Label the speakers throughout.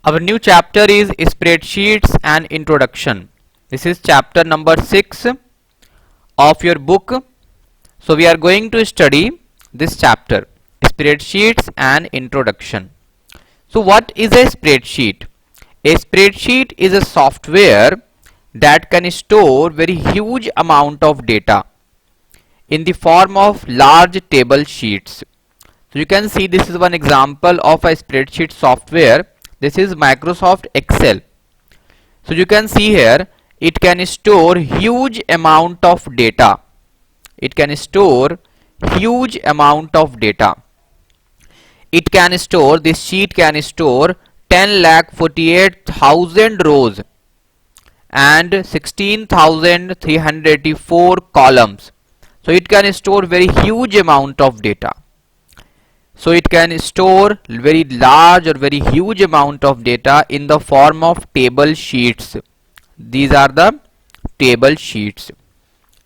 Speaker 1: Our new chapter is Spreadsheets and Introduction. This is chapter number 6 of your book. So we are going to study this chapter, Spreadsheets and Introduction. So what is a spreadsheet? A spreadsheet is a software that can store very huge amount of data in the form of large table sheets. So you can see this is one example of a spreadsheet software. This is Microsoft Excel. So you can see here it can store huge amount of data. It can store huge amount of data. It can store, this sheet can store 10,48,000 rows and 16,384 columns. So it can store very huge amount of data. So it can store very large or very huge amount of data in the form of table sheets. These are the table sheets,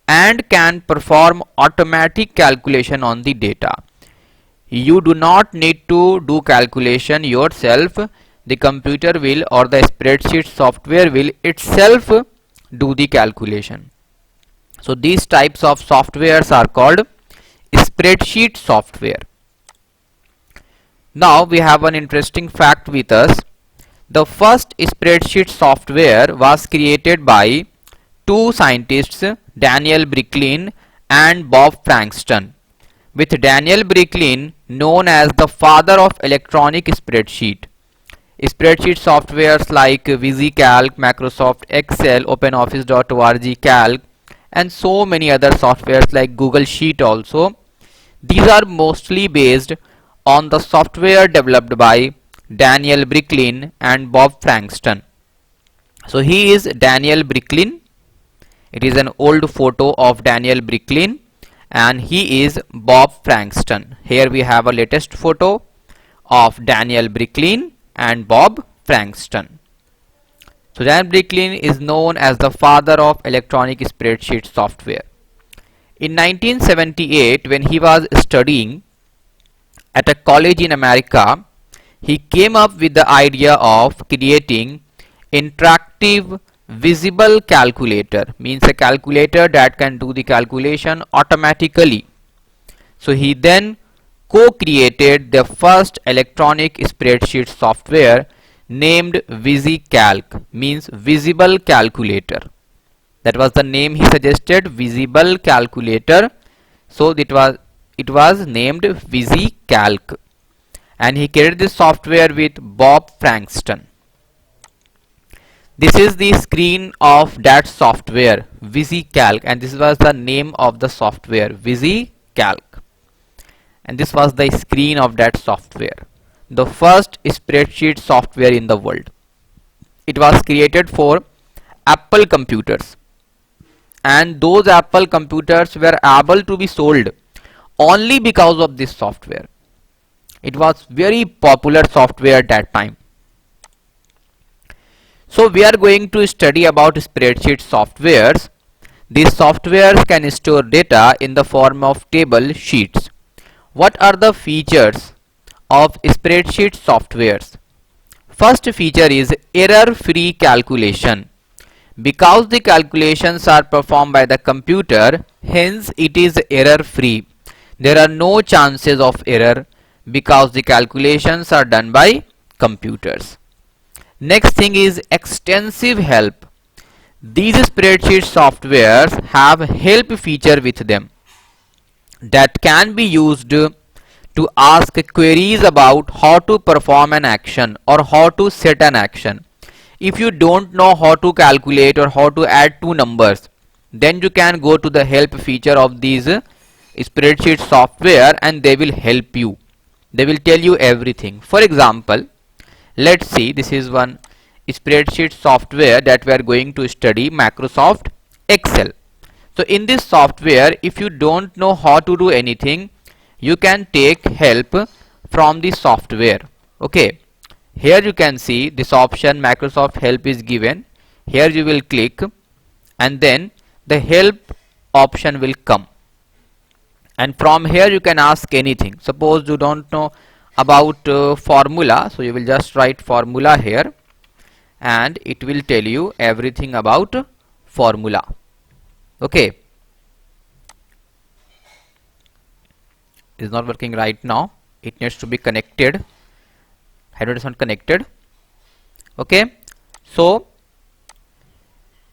Speaker 1: and can perform automatic calculation on the data. You do not need to do calculation yourself. The computer will, or the spreadsheet software will itself do the calculation. So these types of softwares are called spreadsheet software. Now we have an interesting fact with us. The first spreadsheet software was created by two scientists, Daniel Bricklin and Bob Frankston, with Daniel Bricklin known as the father of electronic spreadsheet. Spreadsheet softwares like VisiCalc, Microsoft Excel, OpenOffice.org Calc, and so many other softwares like Google Sheet also. These are mostly based on the software developed by Daniel Bricklin and Bob Frankston. So he is Daniel Bricklin. It is an old photo of Daniel Bricklin, and he is Bob Frankston. Here we have a latest photo of Daniel Bricklin and Bob Frankston. So Daniel Bricklin is known as the father of electronic spreadsheet software. In 1978, when he was studying at a college in America, he came up with the idea of creating interactive visible calculator, means a calculator that can do the calculation automatically. So he then co-created the first electronic spreadsheet software named VisiCalc, means visible calculator. That was the name he suggested, visible calculator. So it was named VisiCalc, and he created this software with Bob Frankston. This is the screen of that software, VisiCalc, and this was the name of the software, VisiCalc. And this was the screen of that software, the first spreadsheet software in the world. It was created for Apple computers, and those Apple computers were able to be sold only because of this software. It was very popular software at that time. So we are going to study about spreadsheet softwares. These softwares can store data in the form of table sheets. What are the features of spreadsheet softwares? First feature is error-free calculation. Because the calculations are performed by the computer, hence it is error-free. There are no chances of error because the calculations are done by computers. Next thing is extensive help. These spreadsheet softwares have help feature with them that can be used to ask queries about how to perform an action or how to set an action. If you don't know how to calculate or how to add two numbers, then you can go to the help feature of these spreadsheet software and they will help you. They will tell you everything. For example, let's see, this is one spreadsheet software that we are going to study, Microsoft Excel. So in this software, if you don't know how to do anything, you can take help from the software. Okay, here you can see this option Microsoft Help is given. Here you will click and then the help option will come, and from here you can ask anything. Suppose you don't know about formula. So you will just write formula here and it will tell you everything about formula. Okay, is not working right now. It needs to be connected. Header is not connected. Okay, so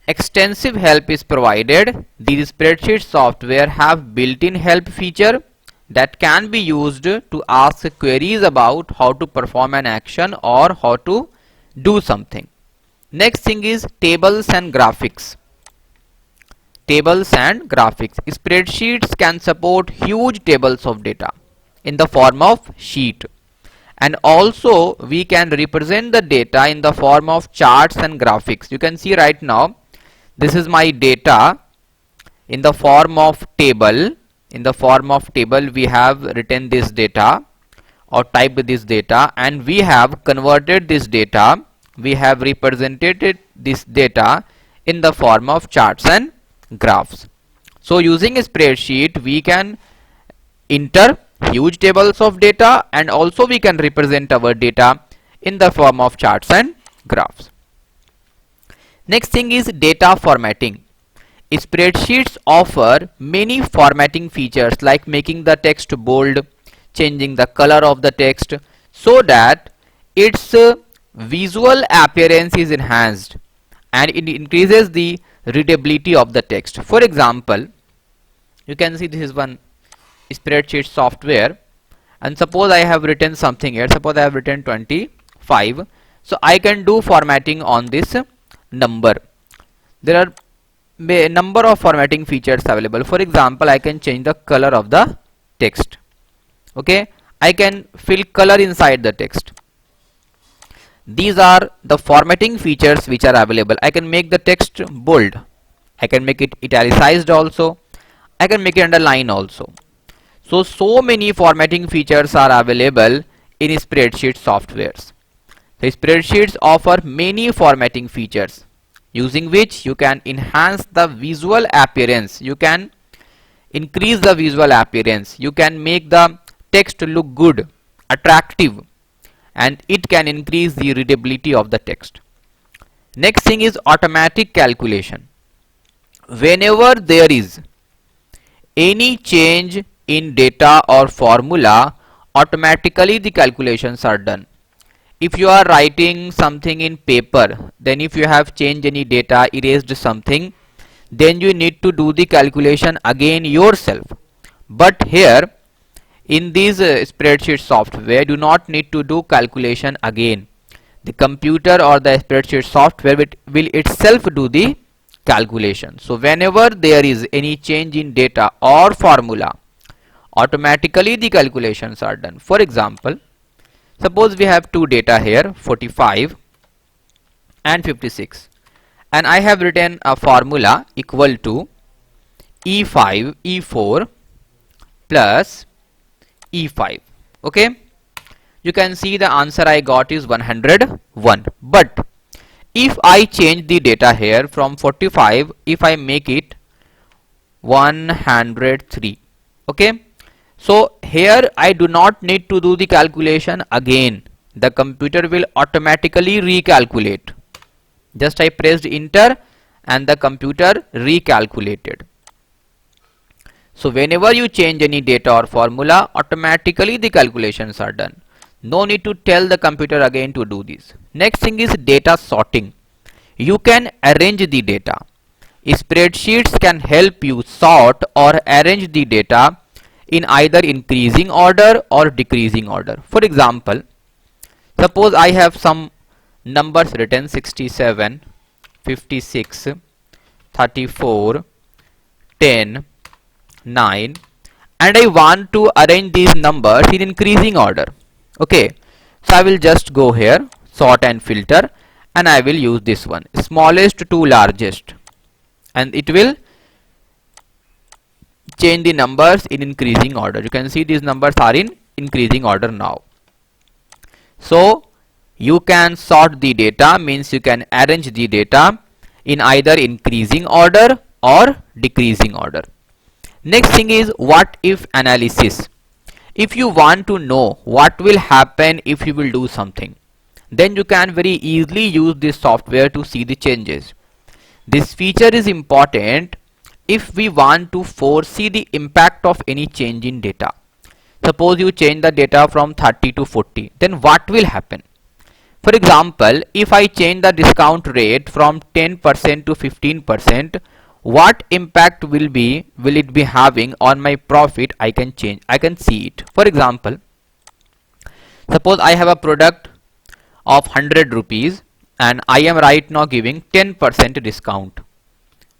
Speaker 1: extensive help is provided. These spreadsheet software have built-in help feature that can be used to ask queries about how to perform an action or how to do something. Next thing is tables and graphics. Tables and graphics. Spreadsheets can support huge tables of data in the form of sheet, and also we can represent the data in the form of charts and graphics. You can see right now this is my data in the form of table. In the form of table we have written this data or typed this data, and we have converted this data, we have represented this data in the form of charts and graphs. So using a spreadsheet we can enter huge tables of data, and also we can represent our data in the form of charts and graphs. Next thing is data formatting. Spreadsheets offer many formatting features like making the text bold, changing the color of the text so that its visual appearance is enhanced and it increases the readability of the text. For example, you can see this is one spreadsheet software, and suppose I have written something here. Suppose I have written 25. So I can do formatting on this number. There are a number of formatting features available. For example, I can change the color of the text. Okay, I can fill color inside the text. These are the formatting features which are available. I can make the text bold. I can make it italicized also. I can make it underline also. So many formatting features are available in spreadsheet softwares. The spreadsheets offer many formatting features using which you can enhance the visual appearance. You can increase the visual appearance. You can make the text look good, attractive, and it can increase the readability of the text. Next thing is automatic calculation. Whenever there is any change in data or formula, automatically the calculations are done. If you are writing something in paper, then if you have changed any data, erased something, then you need to do the calculation again yourself. But here in these spreadsheet software, do not need to do calculation again. The computer or the spreadsheet software will itself do the calculation. So whenever there is any change in data or formula, automatically the calculations are done. For example, suppose we have two data here, 45 and 56, and I have written a formula equal to E5 E4 plus E5. Okay, you can see the answer I got is 101. But if I change the data here from 45, if I make it 103, okay, so here I do not need to do the calculation again. The computer will automatically recalculate. Just I pressed enter and the computer recalculated. So whenever you change any data or formula, automatically the calculations are done. No need to tell the computer again to do this. Next thing is data sorting. You can arrange the data. Spreadsheets can help you sort or arrange the data in either increasing order or decreasing order. For example, suppose I have some numbers written 67, 56, 34, 10, 9, and I want to arrange these numbers in increasing order. Okay, so I will just go here, sort and filter, and I will use this one, smallest to largest, and it will change the numbers in increasing order. You can see these numbers are in increasing order now. So you can sort the data, means you can arrange the data in either increasing order or decreasing order. Next thing is what if analysis. If you want to know what will happen if you will do something, then you can very easily use this software to see the changes. This feature is important if we want to foresee the impact of any change in data. Suppose you change the data from 30 to 40, then what will happen? For example, if I change the discount rate from 10% to 15%, what impact will it be having on my profit? I can see it. For example, suppose I have a product of 100 rupees and I am right now giving 10% discount.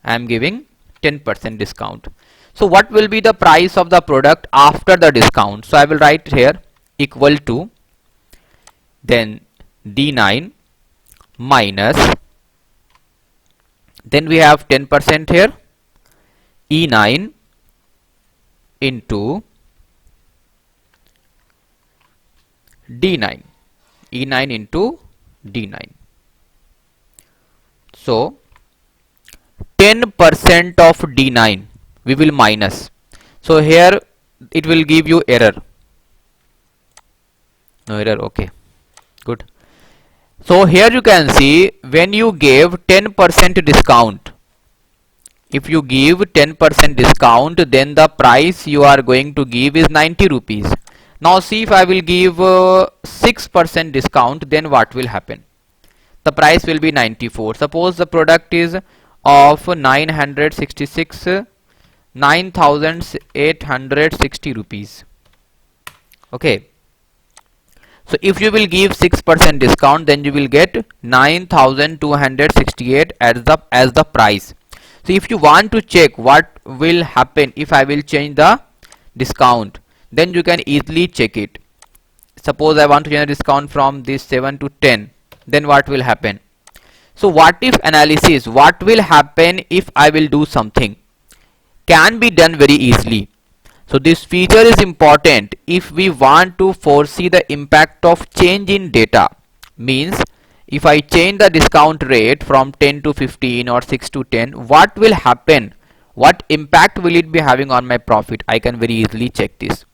Speaker 1: I am giving 10% discount. So what will be the price of the product after the discount? So I will write here equal to then D9 minus, then we have 10% here, E9 into D9, E9 into D9. So 10% of D9 we will minus. So here it will give you error. No error, okay, good. So here you can see when you gave 10% discount, if you give 10% discount, then the price you are going to give is 90 rupees. Now see, if I will give 6% discount, then what will happen? The price will be 94. Suppose the product is of 9,860 rupees. Okay. So if you will give 6% discount, then you will get 9,268 as the price. So if you want to check what will happen if I will change the discount, then you can easily check it. Suppose I want to change the discount from this 7 to 10, then what will happen? So what if analysis, what will happen if I will do something, can be done very easily. So this feature is important if we want to foresee the impact of change in data. Means if I change the discount rate from 10 to 15 or 6 to 10, what will happen? What impact will it be having on my profit? I can very easily check this.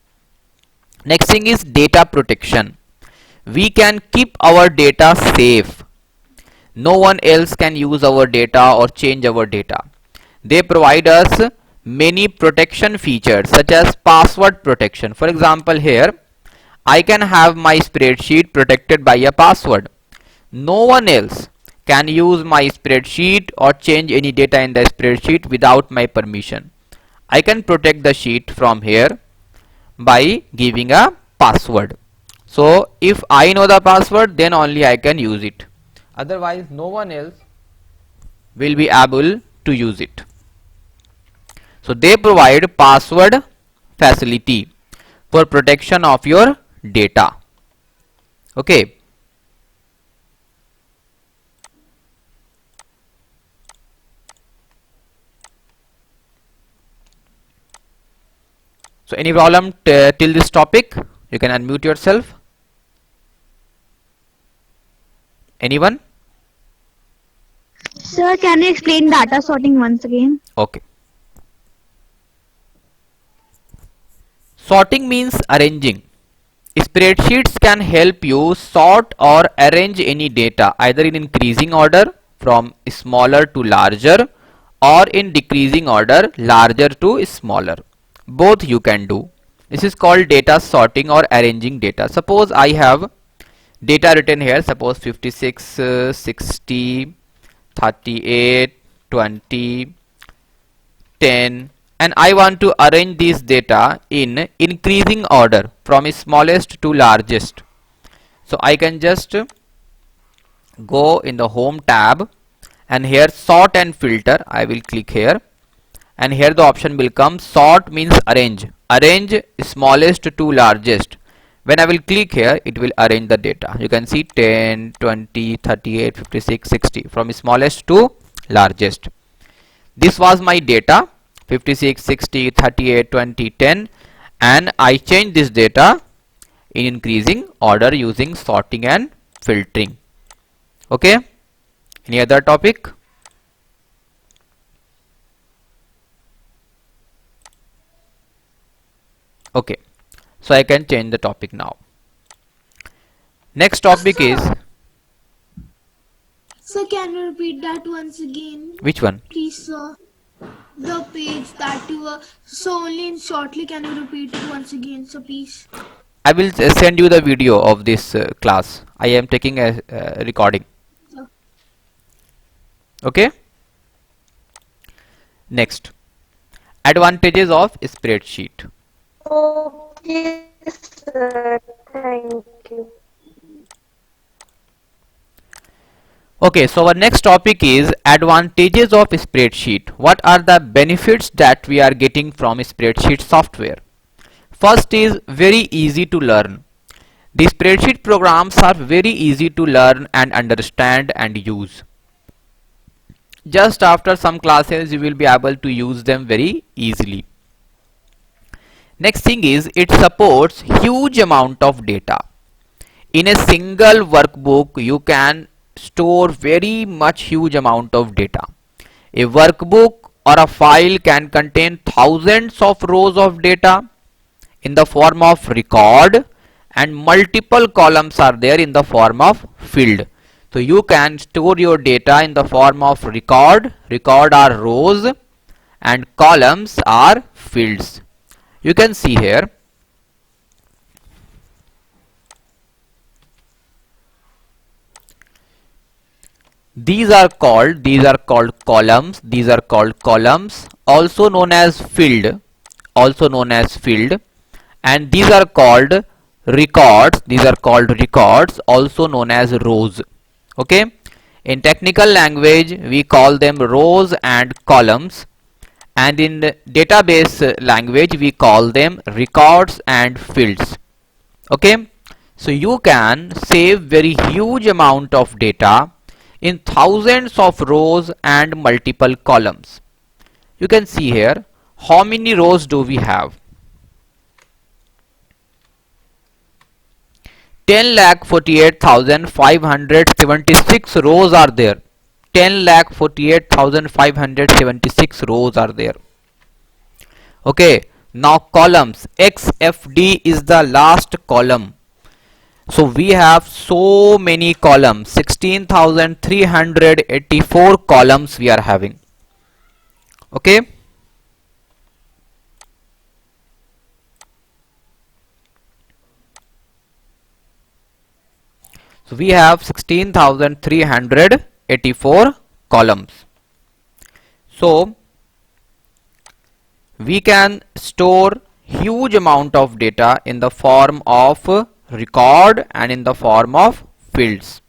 Speaker 1: Next thing is data protection. We can keep our data safe. No one else can use our data or change our data. They provide us many protection features such as password protection. For example, here I can have my spreadsheet protected by a password. No one else can use my spreadsheet or change any data in the spreadsheet without my permission. I can protect the sheet from here by giving a password. So if I know the password, then only I can use it. Otherwise, no one else will be able to use it. So they provide password facility for protection of your data. Okay. So any problem till this topic? You can unmute yourself. Anyone?
Speaker 2: Sir, can you explain data sorting once again?
Speaker 1: Okay. Sorting means arranging. Spreadsheets can help you sort or arrange any data either in increasing order from smaller to larger or in decreasing order larger to smaller. Both you can do. This is called data sorting or arranging data. Suppose I have data written here, suppose 56, 60, 38, 20, 10, and I want to arrange this data in increasing order from smallest to largest. So I can just go in the home tab and here sort and filter. I will click here and here the option will come. Sort means arrange. Arrange smallest to largest. When I will click here, it will arrange the data. You can see 10, 20, 38, 56, 60 from smallest to largest. This was my data 56, 60, 38, 20, 10, and I change this data in increasing order using sorting and filtering. Okay. Any other topic? Okay. So I can change the topic now. Next topic is,
Speaker 3: Sir, can you repeat that once again?
Speaker 1: which one?
Speaker 3: Please, sir. The page that you were so only in shortly. Can you repeat it once again, sir, please?
Speaker 1: I will send you the video of this class. I am taking a recording.
Speaker 3: Sir.
Speaker 1: Okay. Next, advantages of spreadsheet.
Speaker 4: Okay, sir. Thank you.
Speaker 1: Okay, so our next topic is advantages of spreadsheet. What are the benefits that we are getting from spreadsheet software? First is very easy to learn. The spreadsheet programs are very easy to learn and understand and use. Just after some classes you will be able to use them very easily. Next thing is it supports huge amount of data. In a single workbook you can store very much huge amount of data. A workbook or a file can contain thousands of rows of data in the form of record, and multiple columns are there in the form of field. So you can store your data in the form of record. Record are rows and columns are fields. You can see here. These are called columns. These are called columns, also known as field, and these are called records. These are called records, also known as rows. Okay, in technical language we call them rows and columns, and in the database language we call them records and fields. Okay, so you can save very huge amount of data in thousands of rows and multiple columns. You can see here how many rows do we have. 10,48,576 rows are there. 10,48,576 rows are there. Okay, now columns. XFD is the last column. So we have so many columns, 16,384 columns we are having. Okay. So we have 16,384 columns. So we can store huge amount of data in the form of record and in the form of fields.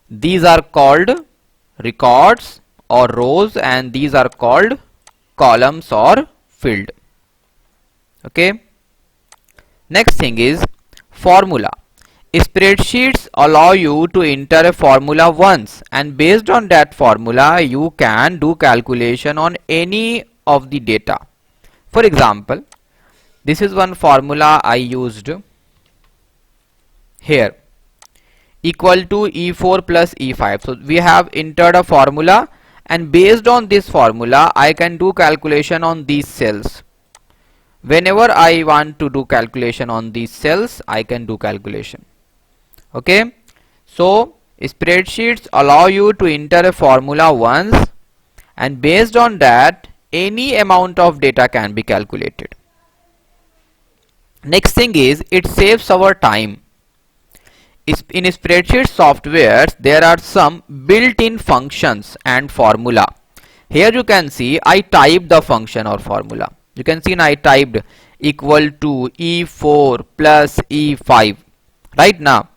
Speaker 1: These are called records or rows, and these are called columns or field. Okay. Next thing is formula. Spreadsheets allow you to enter a formula once, and based on that formula you can do calculation on any of the data. For example, this is one formula I used here, equal to E4 plus E5. So we have entered a formula, and based on this formula I can do calculation on these cells. Whenever I want to do calculation on these cells, I can do calculation. Okay, so spreadsheets allow you to enter a formula once, and based on that any amount of data can be calculated. Next thing is it saves our time. In spreadsheet softwares there are some built-in functions and formula. Here you can see I typed the function or formula. You can see I typed equal to E4 plus E5 right now,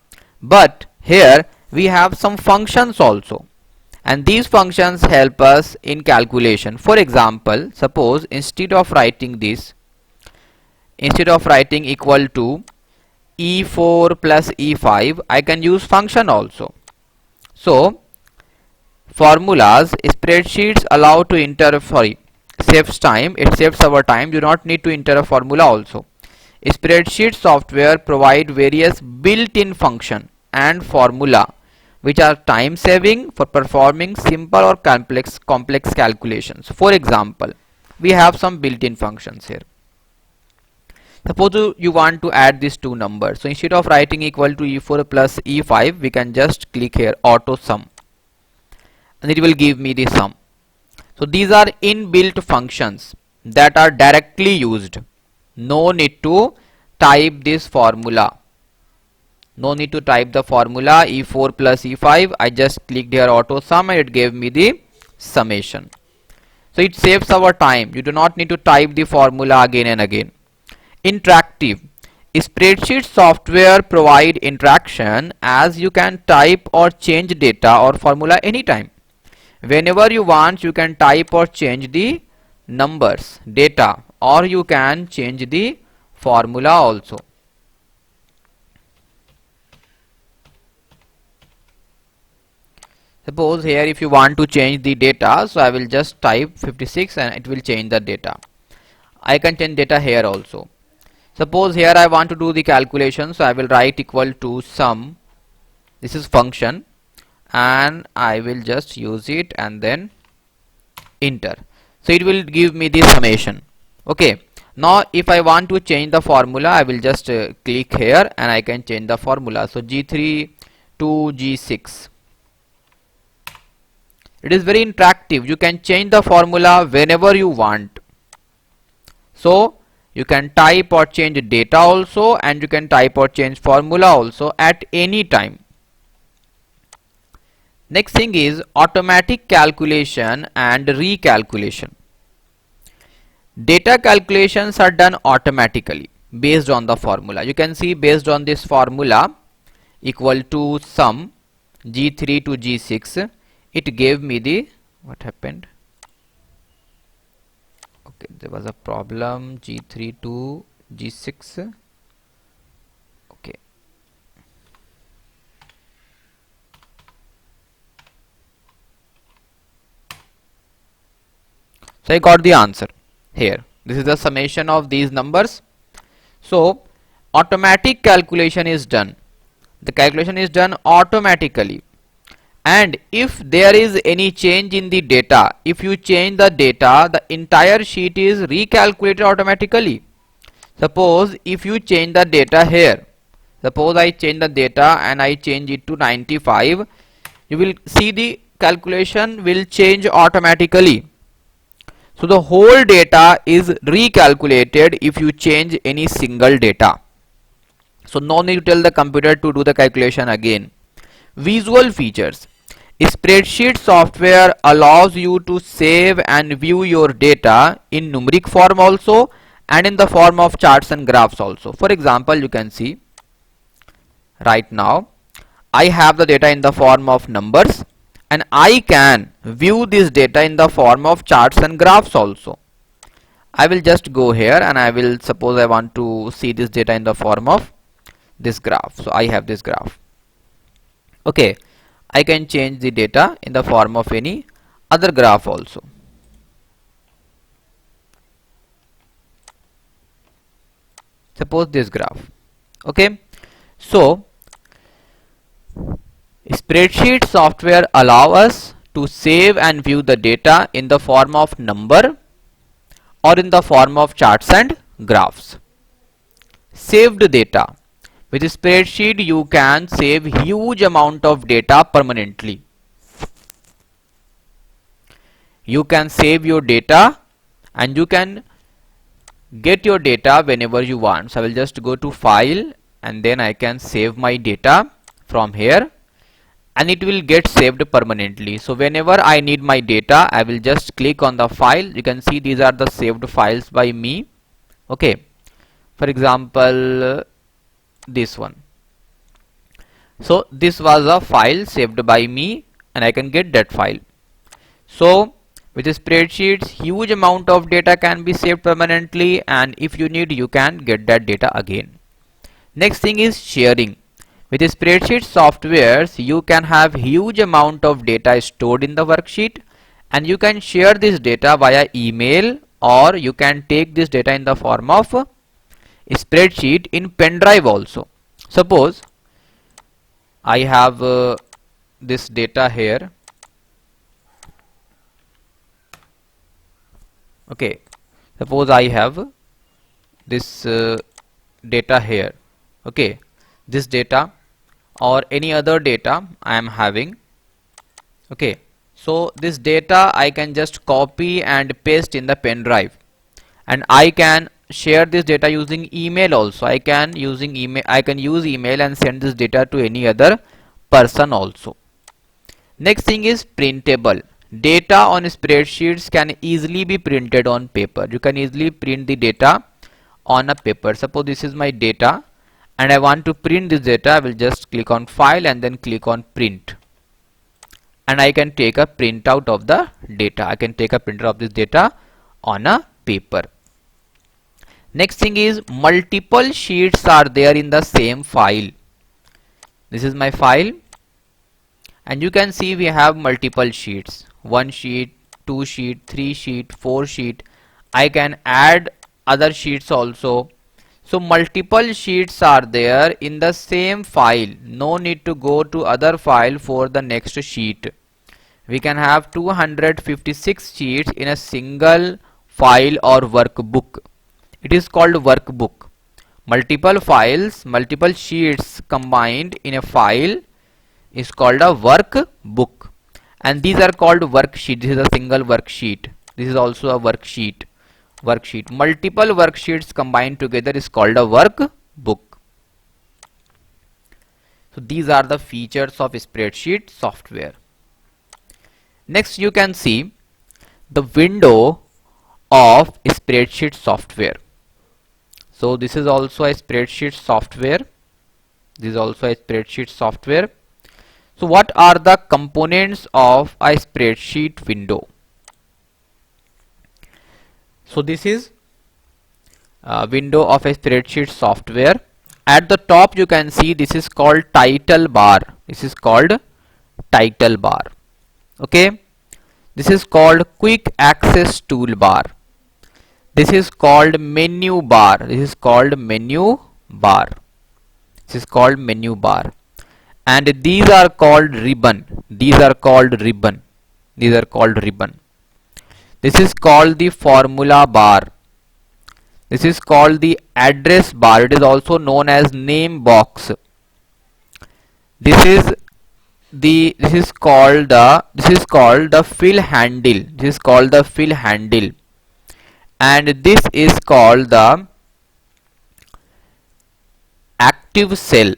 Speaker 1: but here we have some functions also, and these functions help us in calculation. For example, suppose instead of writing this, instead of writing equal to E4 plus E5, I can use function also. So formulas, spreadsheets allow to enter, saves time, it saves our time, do not need to enter a formula also. Spreadsheet software provide various built-in function and formula which are time saving for performing simple or complex calculations. For example, we have some built-in functions here. Suppose you want to add these two numbers. So instead of writing equal to E4 plus E5, we can just click here auto sum, and it will give me the sum. So these are inbuilt functions that are directly used. No need to type this formula. No need to type the formula E4 plus E5. I just clicked here auto sum and it gave me the summation. So it saves our time. You do not need to type the formula again and again. Interactive. Spreadsheet software provide interaction as you can type or change data or formula anytime. Whenever you want, you can type or change the numbers, data, or you can change the formula also. Suppose here if you want to change the data, so I will just type 56 and it will change the data. I can change data here also. Suppose here I want to do the calculation, so I will write equal to sum. This is function, and I will just use it and then enter. So it will give me the summation. Okay. Now if I want to change the formula, I will just click here and I can change the formula. So G3 to G6. It is very interactive. You can change the formula whenever you want. So you can type or change data also, and you can type or change formula also at any time. Next thing is automatic calculation and recalculation. Data calculations are done automatically based on the formula. You can see based on this formula equal to sum G3 to G6, it gave me the, what happened? Okay, there was a problem. G3 to G6. Okay. So I got the answer here. This is the summation of these numbers. So automatic calculation is done. The calculation is done automatically. And if there is any change in the data, if you change the data, the entire sheet is recalculated automatically. Suppose if you change the data here, suppose I change the data and I change it to 95, you will see the calculation will change automatically. So the whole data is recalculated if you change any single data. So no need to tell the computer to do the calculation again. Visual features. Spreadsheet software allows you to save and view your data in numeric form also and in the form of charts and graphs also. For example, you can see right now I have the data in the form of numbers, and I can view this data in the form of charts and graphs also. I will just go here and I will suppose I want to see this data in the form of this graph. So I have this graph. Okay. I can change the data in the form of any other graph also. Suppose this graph. Okay. So spreadsheet software allow us to save and view the data in the form of number or in the form of charts and graphs. Saved data. With a spreadsheet, you can save huge amount of data permanently. You can save your data and you can get your data whenever you want. So I will just go to file and then I can save my data from here, and it will get saved permanently. So whenever I need my data, I will just click on the file. You can see these are the saved files by me. Okay. For example, this one. So this was a file saved by me and I can get that file. So with spreadsheets, huge amount of data can be saved permanently, and if you need, you can get that data again. Next thing is sharing. With spreadsheet softwares, you can have huge amount of data stored in the worksheet, and you can share this data via email, or you can take this data in the form of spreadsheet in pen drive also. Suppose I have this data here. Okay, suppose I have this data here. Okay, this data or any other data I am having. Okay, so this data I can just copy and paste in the pen drive, and I can share this data using email also. I can use email and send this data to any other person also. Next thing is printable. Data on spreadsheets can easily be printed on paper. You can easily print the data on a paper. Suppose this is my data and I want to print this data. I will just click on file and then click on print, and I can take a printout of the data. I can take a printer of this data on a paper. Next thing is multiple sheets are there in the same file. This is my file, and you can see we have multiple sheets. 1 sheet, 2 sheet, 3 sheet, 4 sheet. I can add other sheets also. So multiple sheets are there in the same file. No need to go to other file for the next sheet. We can have 256 sheets in a single file or workbook. It is called workbook. Multiple files, multiple sheets combined in a file is called a workbook, and these are called worksheet. This is a single worksheet. This is also a worksheet. Multiple worksheets combined together is called a workbook. So these are the features of spreadsheet software. Next, you can see the window of spreadsheet software. So this is also a spreadsheet software. So what are the components of a spreadsheet window? So this is a window of a spreadsheet software. At the top you can see this is called title bar. Okay. This is called quick access toolbar. This is called menu bar. And these are called ribbon. This is called the formula bar. This is called the address bar. It is also known as name box. This is called the fill handle. And this is called the active cell.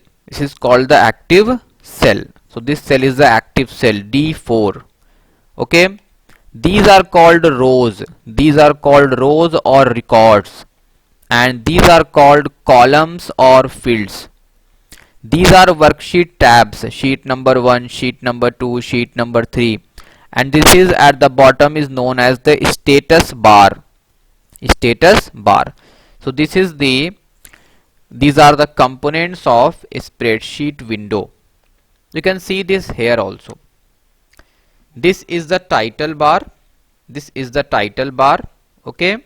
Speaker 1: So this cell is the active cell, D4. Okay. These are called rows. Or records. And these are called columns or fields. These are worksheet tabs. Sheet number 1, sheet number 2, sheet number 3. And this is at the bottom is known as the status bar. So these are the components of a spreadsheet window. You can see this here also. This is the title bar. Okay.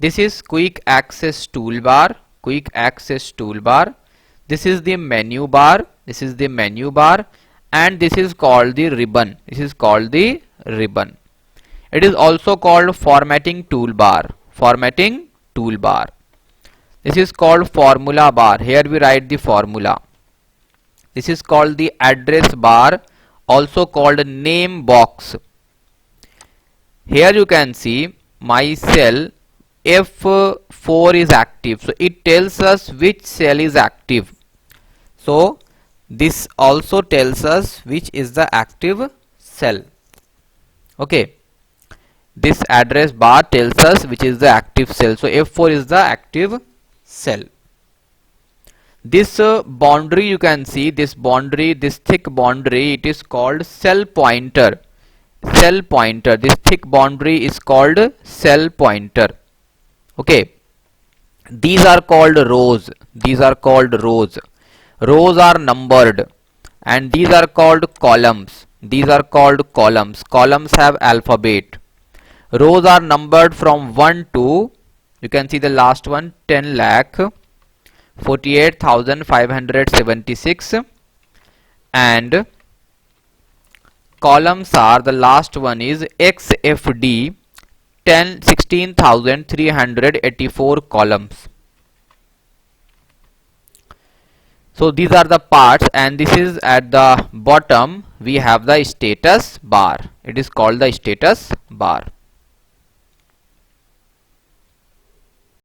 Speaker 1: This is quick access toolbar. This is the menu bar. And this is called the ribbon. It is also called formatting toolbar. This is called formula bar. Here we write the formula. This is called the address bar, also called name box. Here you can see my cell F4 is active. So it tells us which cell is active. So this also tells us which is the active cell. Okay. This address bar tells us which is the active cell. So F4 is the active cell. This boundary, you can see this thick boundary, it is called cell pointer. This thick boundary is called cell pointer. Okay. These are called rows. Rows are numbered, and these are called columns. Columns have alphabet. Rows are numbered from 1 to, you can see the last one, 10 lakh 48,576, and columns are, the last one is XFD 16,384 columns. So these are the parts, and this is at the bottom we have the status bar. It is called the status bar.